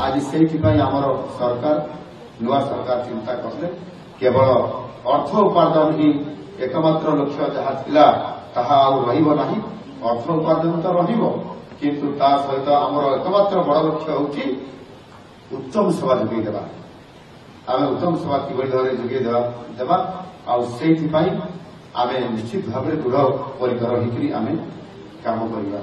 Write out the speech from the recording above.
आज से आमर सरकार नुआ सरकार चिंता करले केवल अर्थ उपार्जन ही एकमात्र लक्ष्य जहाँ थिला ताहा रहिबो नाही। अर्थ उपार्जन तो रहिबो किंतु ता सहित आमर एकमात्र बड़ लक्ष्य होची उत्तम सेवा जोगई देवा। आम उत्तम सेवा किभଳି भाବରେ जोगई देवा आउ आमे निश्चित भाव दृढ़ परिकर होकर आमे काम करिबा।